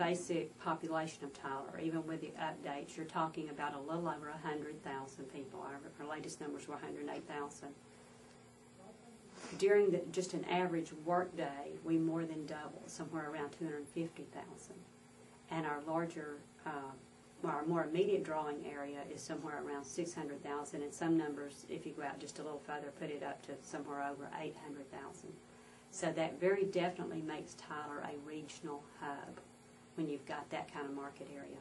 basic population of Tyler, even with the updates, you're talking about a little over 100,000 people. Our latest numbers were 108,000. During just an average work day, we more than double, somewhere around 250,000. And our larger, our more immediate drawing area is somewhere around 600,000, and some numbers, if you go out just a little further, put it up to somewhere over 800,000. So that very definitely makes Tyler a regional hub when you've got that kind of market area.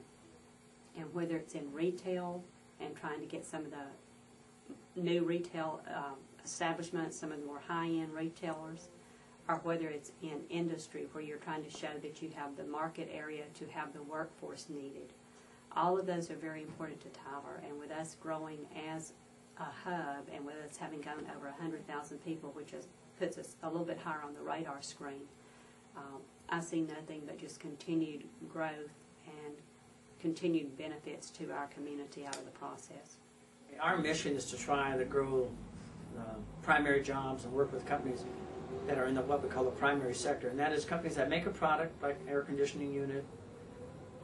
And whether it's in retail and trying to get some of the new retail establishments, some of the more high-end retailers, or whether it's in industry where you're trying to show that you have the market area to have the workforce needed. All of those are very important to Tyler, and with us growing as a hub and with us having gone over 100,000 people, which puts us a little bit higher on the radar screen, I see nothing but just continued growth and continued benefits to our community out of the process. Our mission is to try to grow primary jobs and work with companies that are in what we call the primary sector, and that is companies that make a product like air conditioning unit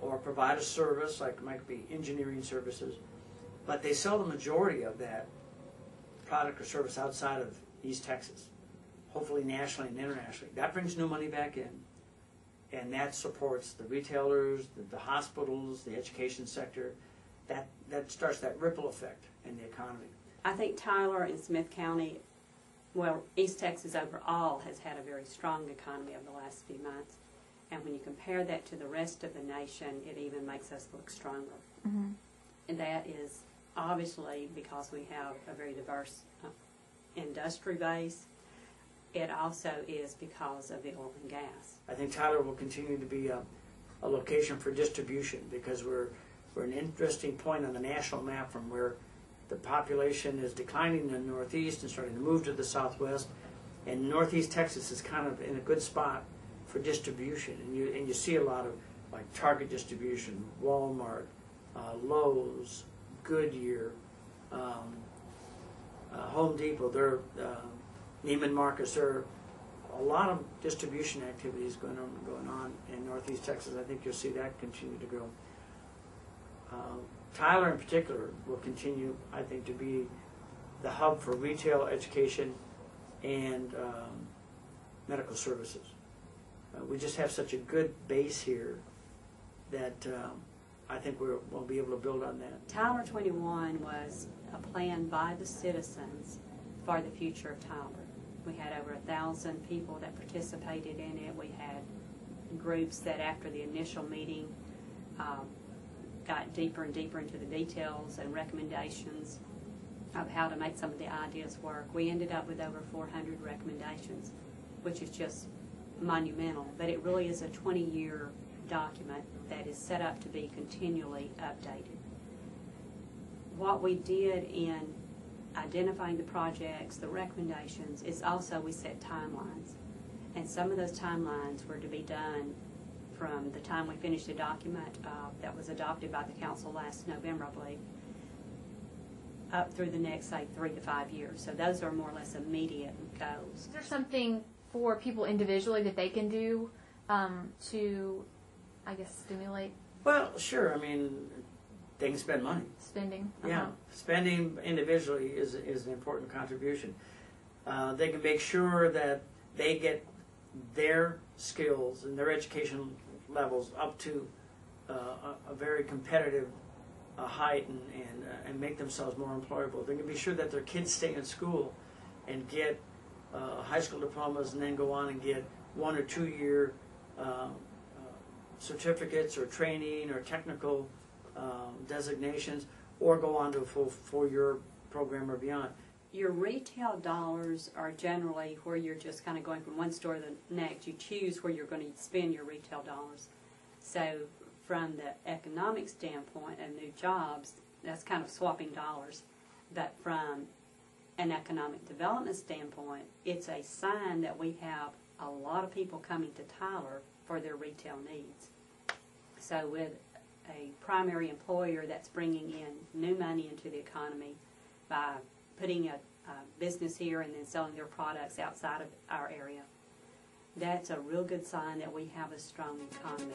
or provide a service like might be engineering services, but they sell the majority of that product or service outside of East Texas, hopefully nationally and internationally. That brings new money back in, and that supports the retailers, the hospitals, the education sector. That starts that ripple effect in the economy. I think Tyler and Smith County, well, East Texas overall has had a very strong economy over the last few months. And when you compare that to the rest of the nation, it even makes us look stronger. Mm-hmm. And that is obviously because we have a very diverse industry base. It also is because of the oil and gas. I think Tyler will continue to be a location for distribution because we're an interesting point on the national map from where the population is declining in the Northeast and starting to move to the Southwest, and Northeast Texas is kind of in a good spot for distribution, and you see a lot of like Target distribution, Walmart, Lowe's, Goodyear, Home Depot. Neiman Marcus. There are a lot of distribution activities going on in Northeast Texas. I think you'll see that continue to grow. Tyler in particular will continue, I think, to be the hub for retail, education, and medical services. We just have such a good base here that I think we'll be able to build on that. Tyler 21 was a plan by the citizens for the future of Tyler. We had over 1,000 people that participated in it. We had groups that after the initial meeting got deeper and deeper into the details and recommendations of how to make some of the ideas work. We ended up with over 400 recommendations, which is just monumental, but it really is a 20-year document that is set up to be continually updated. What we did in identifying the projects, the recommendations, is also we set timelines. And some of those timelines were to be done from the time we finished the document that was adopted by the council last November, I believe, up through the next, say, 3 to 5 years. So those are more or less immediate goals. Is there something for people individually that they can do to, I guess, stimulate? Well, sure. I mean, they can spend money. Spending. Yeah, spending individually is an important contribution. They can make sure that they get their skills and their education levels up to a very competitive height and make themselves more employable. They can be sure that their kids stay in school and get high school diplomas and then go on and get 1 or 2 year certificates or training or technical designations, or go on to a full 4-year program or beyond. Your retail dollars are generally where you're just kind of going from one store to the next. You choose where you're going to spend your retail dollars. So from the economic standpoint of new jobs, that's kind of swapping dollars. But from an economic development standpoint, it's a sign that we have a lot of people coming to Tyler for their retail needs. So with a primary employer that's bringing in new money into the economy by putting a business here and then selling their products outside of our area, that's a real good sign that we have a strong economy.